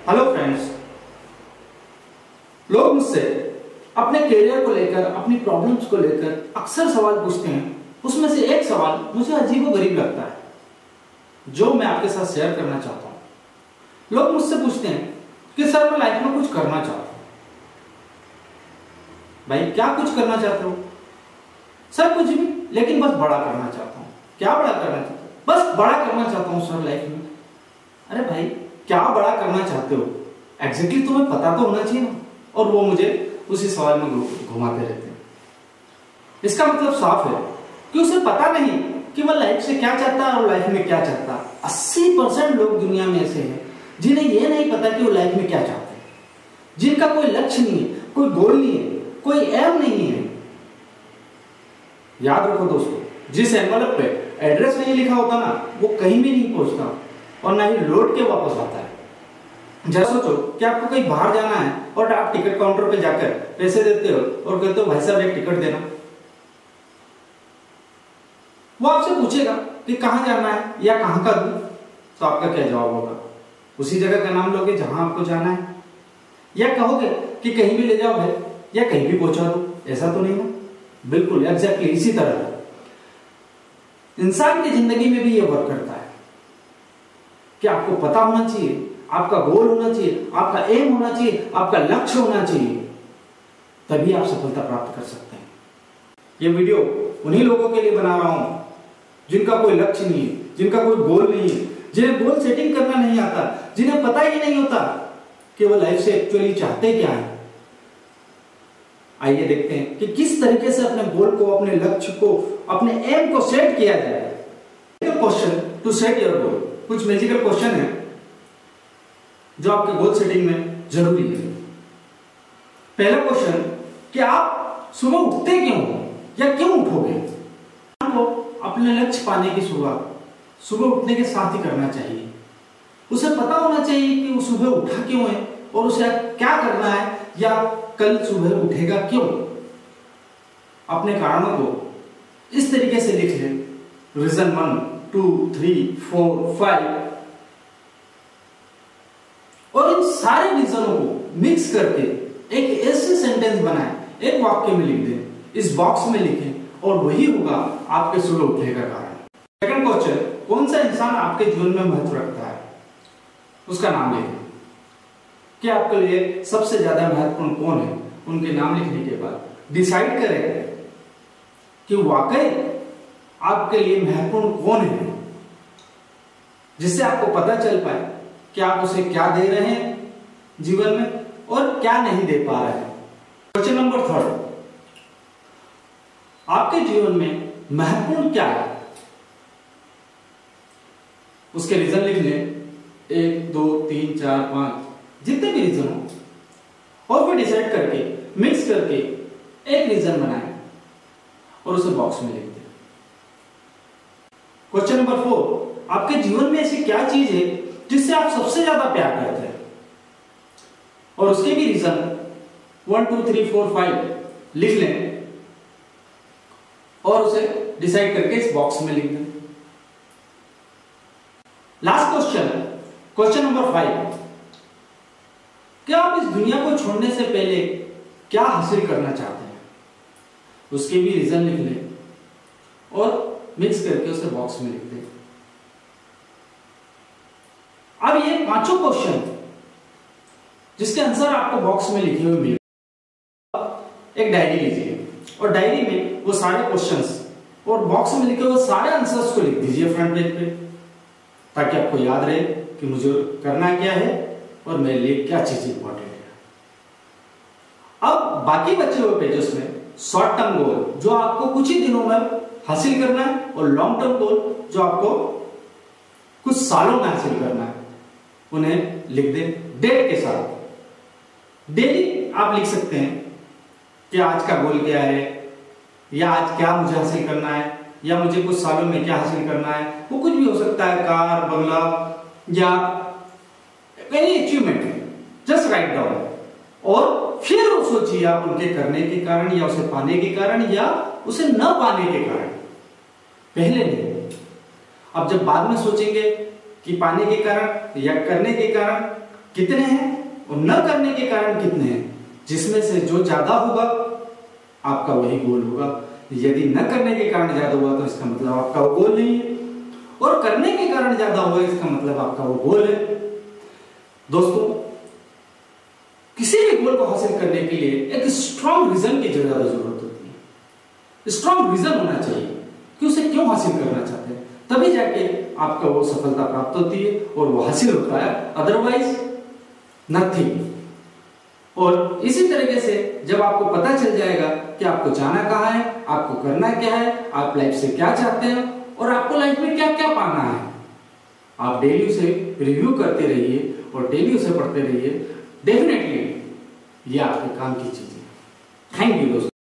Hello friends, लोग मुझसे अपने करियर को लेकर, अपनी प्रॉब्लम्स को लेकर अक्सर सवाल पूछते हैं। उसमें से एक सवाल मुझे अजीबोगरीब लगता है, जो मैं आपके साथ शेयर करना चाहता हूं। लोग मुझसे पूछते हैं कि सर, मैं लाइफ में कुछ करना चाहता हूं। भाई, क्या कुछ करना चाहते हो? सर, कुछ भी, लेकिन बस बड़ा करना चाहता हूं। क्या बड़ा करना चाहते हो? बस बड़ा करना चाहता हूं सर लाइफ में। अरे भाई, क्या बड़ा करना चाहते हो? एग्जैक्टली तुम्हें पता तो होना चाहिए ना। और वो मुझे उसी सवाल में घुमाते रहते हैं। इसका मतलब साफ है कि उसे पता नहीं कि वह लाइफ से क्या चाहता है और लाइफ में क्या चाहता है। 80% लोग दुनिया में ऐसे हैं जिन्हें यह नहीं पता कि वो लाइफ में क्या चाहते हैं, जिनका कोई लक्ष्य नहीं है, कोई गोल नहीं है, कोई एम नहीं है। याद रखो दोस्तों, जिस एनवलप पे एड्रेस नहीं लिखा होता ना, वो कहीं भी नहीं पहुंचता और ना ही लौट के वापस आता है। जरा सोचो कि आपको कहीं बाहर जाना है और आप टिकट काउंटर पे जाकर पैसे देते हो और कहते हो, भाई साहब एक टिकट देना। वो आपसे पूछेगा कि कहां जाना है या कहां का दूं, तो आपका क्या जवाब होगा? उसी जगह का नाम लोगे जहां आपको जाना है, या कहोगे कि कहीं भी ले जाओ भाई, या कहीं भी पहुंचा दो? ऐसा तो नहीं ना। बिल्कुल एग्जैक्टली इसी तरह इंसान की जिंदगी में भी ये वर्क करता है कि आपको पता होना चाहिए, आपका गोल होना चाहिए, आपका एम होना चाहिए, आपका लक्ष्य होना चाहिए, तभी आप सफलता प्राप्त कर सकते हैं। ये वीडियो उन्हीं लोगों के लिए बना रहा हूं जिनका कोई लक्ष्य नहीं है, जिनका कोई गोल नहीं है, जिन्हें गोल सेटिंग करना नहीं आता, जिन्हें पता ही नहीं होता कि वो लाइफ से एक्चुअली चाहते क्या है। आइए देखते हैं कि किस तरीके से अपने गोल को, अपने लक्ष्य को, अपने एम को सेट किया जाए। Question to set your goal. कुछ मैजिकल क्वेश्चन है जो आपके गोल सेटिंग में जरूरी है। पहला क्वेश्चन कि आप सुबह उठते क्यों हो या क्यों उठोगे? आपको अपने लक्ष्य पाने की शुरुआत सुबह उठने के साथ ही करना चाहिए। उसे पता होना चाहिए कि वो सुबह उठा क्यों है और उसे क्या करना है, या कल सुबह उठेगा क्यों। अपने कारणों को इस तरीके से लिख ले, रीजन 1, 2, 3, 4, 5, और इन सारे रीजनों को मिक्स करके एक ऐसे सेंटेंस बनाएं, एक वाक्य में लिख दें, इस बॉक्स में लिखें, और वही होगा आपके सुबह उठने का कारण। सेकंड क्वेश्चन, कौन सा इंसान आपके जीवन में महत्व रखता है? उसका नाम लिखें कि आपके लिए सबसे ज्यादा महत्वपूर्ण कौन है। उनके नाम लिखने के बाद डिसाइड करें कि वाकई आपके लिए महत्वपूर्ण कौन है, जिससे आपको पता चल पाए कि आप उसे क्या दे रहे हैं जीवन में और क्या नहीं दे पा रहे हैं। क्वेश्चन नंबर 3, आपके जीवन में महत्वपूर्ण क्या है? उसके रीजन लिख लें, 1, 2, 3, 4, 5, जितने भी रीजन हो, और फिर डिसाइड करके मिक्स करके एक रीजन बनाएं और उसे बॉक्स में लिख दें। क्वेश्चन नंबर 4, आपके जीवन में ऐसी क्या चीज है जिससे आप सबसे ज्यादा प्यार करते हैं, और उसके भी रीजन 1, 2, 3, 4, 5 लिख लें और उसे डिसाइड करके इस बॉक्स में लिख दें। लास्ट क्वेश्चन, क्वेश्चन नंबर 5, क्या आप इस दुनिया को छोड़ने से पहले क्या हासिल करना चाहते हैं? उसके भी रीजन लिख लें और मिक्स करके उसे बॉक्स में लिख दें। अब ये पांचों क्वेश्चन जिसके आंसर आपको बॉक्स में लिखे हुए मिले, एक डायरी लीजिए और डायरी में वो सारे क्वेश्चंस और बॉक्स में लिखे हुए सारे आंसर्स को लिख दीजिए फ्रंट पेज पे, ताकि आपको याद रहे कि मुझे करना क्या है और मेरे लिए क्या चीज इंपॉर्टेंट है। अब बाकी बचे हुए पेजेस में शॉर्ट टर्म गोल जो आपको कुछ ही दिनों में हासिल करना है, और लॉन्ग टर्म गोल जो आपको कुछ सालों में हासिल करना है, उन्हें लिख दें डेट के साथ। डेली आप लिख सकते हैं कि आज का गोल क्या है, या आज क्या मुझे हासिल करना है, या मुझे कुछ सालों में क्या हासिल करना है। वो कुछ भी हो सकता है, कार, बंगला, या any achievement, just write down. और फिर सोचिए आप उनके करने के कारण, या उसे पाने के कारण, या उसे न पाने के कारण। पहले नहीं। अब जब बाद में सोचेंगे कि पाने के कारण या करने के कारण, कितने हैं और न करने के कारण कितने हैं, जिसमें से जो ज्यादा होगा आपका वही गोल होगा। यदि न करने के कारण ज्यादा हुआ तो इसका मतलब आपका वो गोल नहीं है, और करने के कारण ज्यादा हुआ इसका मतलब आपका वो गोल है। दोस्तों, किसी भी गोल को हासिल करने के लिए एक स्ट्रॉन्ग रीजन की ज्यादा जरूरत होती है। स्ट्रॉन्ग रीजन होना चाहिए कि उसे क्यों हासिल करना चाहते हैं, तभी जाके आपका वो सफलता प्राप्त होती है और वो हासिल होता है, अदरवाइज नथिंग। और इसी तरीके से जब आपको पता चल जाएगा कि आपको जाना कहाँ है, आपको करना क्या है, आप लाइफ से क्या चाहते हैं और आपको लाइफ में क्या क्या पाना है, आप डेली उसे रिव्यू करते रहिए और डेली उसे पढ़ते रहिए। डेफिनेटली ये आपके काम की चीज है। थैंक यू दोस्तों।